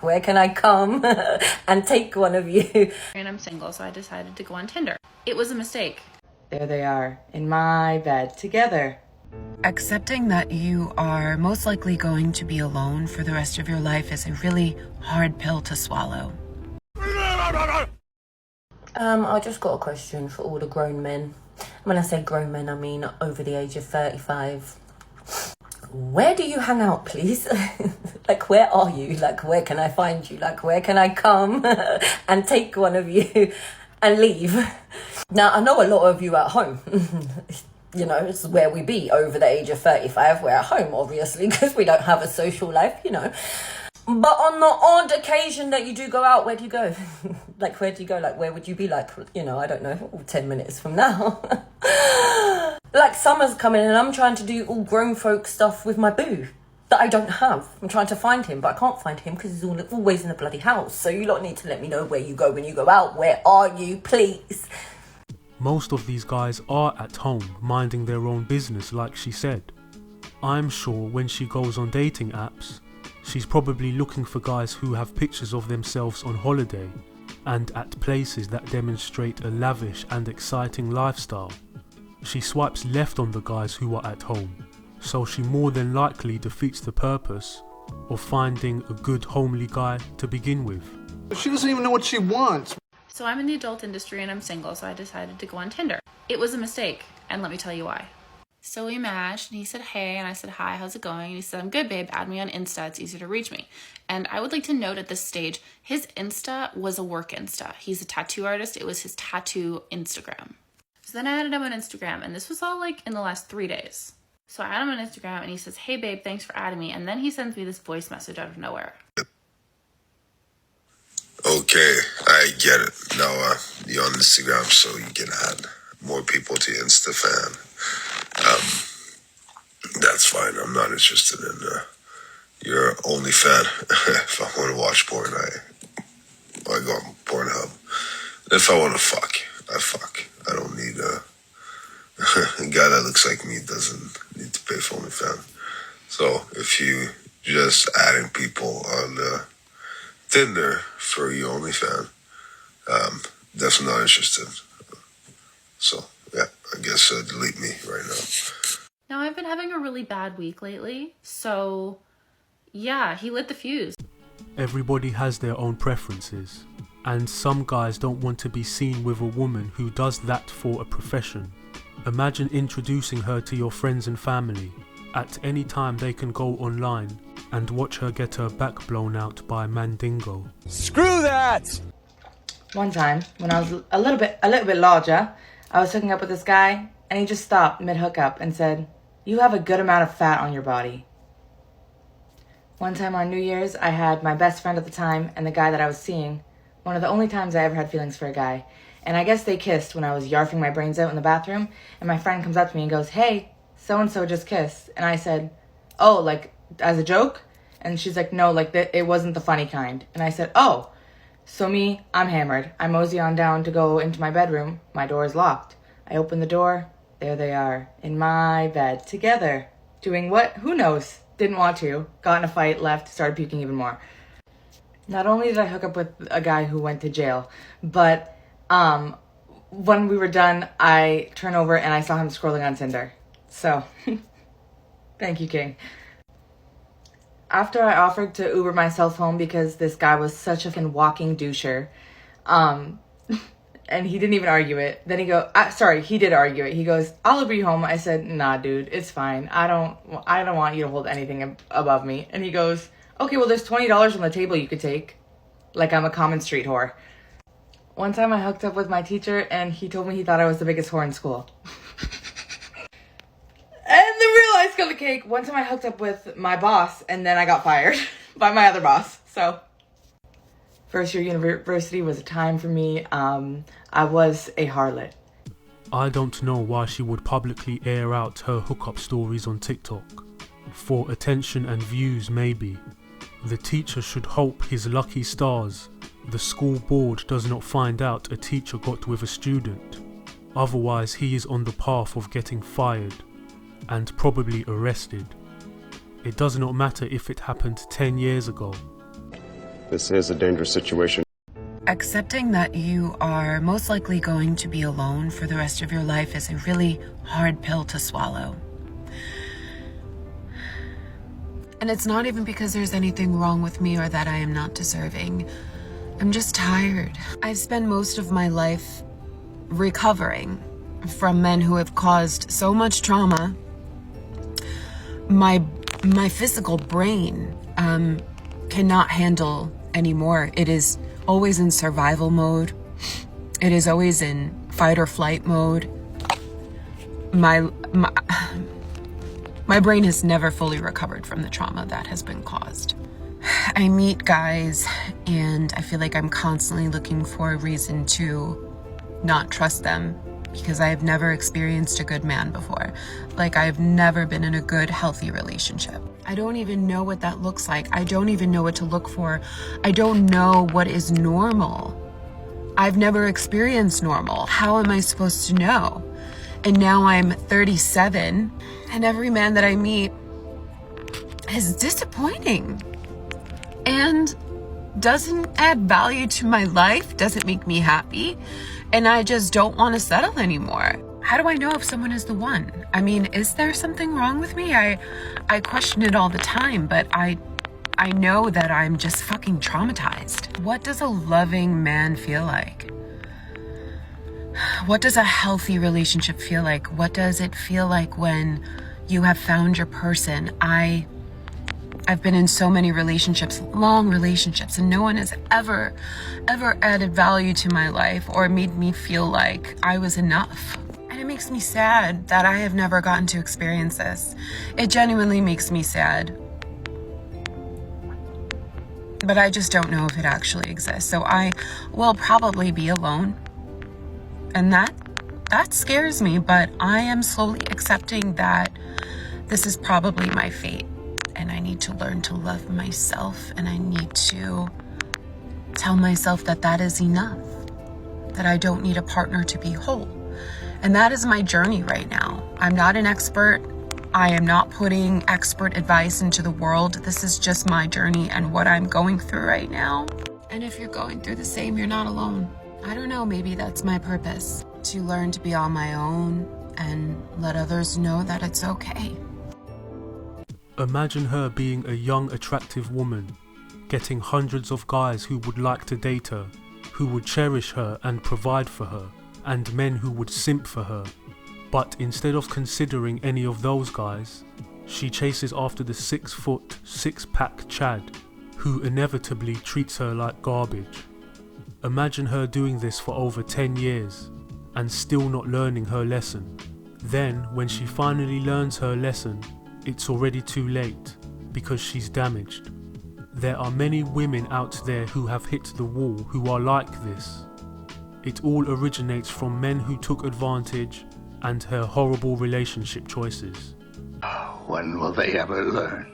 Where can I come and take one of you? And I'm single, so I decided to go on Tinder. It was a mistake. There they are, in my bed, together. Accepting that you are most likely going to be alone for the rest of your life is a really hard pill to swallow. I just got a question for all the grown men. When I say grown men, I mean over the age of 35. Where do you hang out, please? Like, where are you? Like, where can I find you? Like, where can I come and take one of you and leave? Now, I know a lot of you at home. You know, it's where we be over the age of 35. We're at home, obviously, because we don't have a social life, you know. But on the odd occasion that you do go out, where do you go? Like, where do you go? Like, where would you be like, you know, I don't know, 10 minutes from now? Like, summer's coming and I'm trying to do all grown folk stuff with my boo that I don't have. I'm trying to find him, but I can't find him because he's always in the bloody house. So you lot need to let me know where you go when you go out. Where are you, please? Most of these guys are at home, minding their own business, like she said. I'm sure when she goes on dating apps, she's probably looking for guys who have pictures of themselves on holiday and at places that demonstrate a lavish and exciting lifestyle. She swipes left on the guys who are at home, so she more than likely defeats the purpose of finding a good homely guy to begin with. She doesn't even know what she wants. So I'm in the adult industry and I'm single, so I decided to go on Tinder. It was a mistake, and let me tell you why. So we matched, and he said, hey, and I said, hi, how's it going? And he said, I'm good, babe, add me on Insta, it's easier to reach me. And I would like to note at this stage, his Insta was a work Insta. He's a tattoo artist, it was his tattoo Instagram. So then I added him on Instagram, and this was all like in the last 3 days. So I added him on Instagram, and he says, hey, babe, thanks for adding me. And then he sends me this voice message out of nowhere. Okay, I get it. Now you're on Instagram, so you can add more people to your Insta fan. That's fine. I'm not interested in your only fan. If I want to watch porn, I go on Pornhub. If I want to fuck, I fuck. I don't need a guy that looks like me doesn't need to pay for OnlyFans. So if you just adding people on Tinder for your OnlyFans, definitely not interested. So yeah, I guess delete me right now. Now I've been having a really bad week lately, so yeah, he lit the fuse. Everybody has their own preferences, and some guys don't want to be seen with a woman who does that for a profession. Imagine introducing her to your friends and family. At any time they can go online and watch her get her back blown out by Mandingo. Screw that! One time, when I was a little bit larger, I was hooking up with this guy, and he just stopped mid-hookup and said, you have a good amount of fat on your body. One time on New Year's, I had my best friend at the time and the guy that I was seeing, one of the only times I ever had feelings for a guy, and I guess they kissed when I was yarfing my brains out in the bathroom, and my friend comes up to me and goes, hey, so-and-so just kissed. And I said, oh, like, as a joke? And she's like, no, like, it wasn't the funny kind. And I said, oh. So me, I'm hammered. I mosey on down to go into my bedroom. My door is locked. I open the door. There they are, in my bed, together. Doing what? Who knows? Didn't want to. Got in a fight, left, started puking even more. Not only did I hook up with a guy who went to jail, but when we were done, I turned over and I saw him scrolling on Tinder. So, thank you, King. After I offered to Uber myself home because this guy was such a fucking walking doucher, and he didn't even argue it. Then he he did argue it. He goes, I'll Uber you home. I said, nah, dude, it's fine. I don't want you to hold anything above me. And he goes, okay, well, there's $20 on the table you could take. Like I'm a common street whore. One time I hooked up with my teacher, and he told me he thought I was the biggest whore in school. And the real icing on the cake, one time I hooked up with my boss, and then I got fired by my other boss. So, first year university was a time for me. I was a harlot. I don't know why she would publicly air out her hookup stories on TikTok. For attention and views, maybe. The teacher should hope his lucky stars the school board does not find out a teacher got with a student. Otherwise, he is on the path of getting fired and probably arrested. It does not matter if it happened 10 years ago. This is a dangerous situation. Accepting that you are most likely going to be alone for the rest of your life is a really hard pill to swallow. And it's not even because there's anything wrong with me or that I am not deserving. I'm just tired. I've spent most of my life recovering from men who have caused so much trauma. My physical brain cannot handle anymore. It is always in survival mode. It is always in fight or flight mode. My brain has never fully recovered from the trauma that has been caused. I meet guys and I feel like I'm constantly looking for a reason to not trust them because I have never experienced a good man before. Like, I've never been in a good, healthy relationship. I don't even know what that looks like. I don't even know what to look for. I don't know what is normal. I've never experienced normal. How am I supposed to know? And now I'm 37, and every man that I meet is disappointing and doesn't add value to my life, doesn't make me happy, and I just don't want to settle anymore. How do I know if someone is the one? I mean, is there something wrong with me? I question it all the time, but I know that I'm just fucking traumatized. What does a loving man feel like? What does a healthy relationship feel like? What does it feel like when you have found your person? I've been in so many relationships, long relationships, and no one has ever added value to my life or made me feel like I was enough. And it makes me sad that I have never gotten to experience this. It genuinely makes me sad. But I just don't know if it actually exists. So I will probably be alone. And that scares me, but I am slowly accepting that this is probably my fate. And I need to learn to love myself, and I need to tell myself that that is enough, that I don't need a partner to be whole. And that is my journey right now. I'm not an expert. I am not putting expert advice into the world. This is just my journey and what I'm going through right now. And if you're going through the same, you're not alone. I don't know, maybe that's my purpose, to learn to be on my own and let others know that it's okay. Imagine her being a young, attractive woman, getting hundreds of guys who would like to date her, who would cherish her and provide for her, and men who would simp for her. But instead of considering any of those guys, she chases after the 6-foot, 6-pack Chad, who inevitably treats her like garbage. Imagine her doing this for over 10 years, and still not learning her lesson. Then, when she finally learns her lesson, it's already too late, because she's damaged. There are many women out there who have hit the wall who are like this. It all originates from men who took advantage and her horrible relationship choices. When will they ever learn?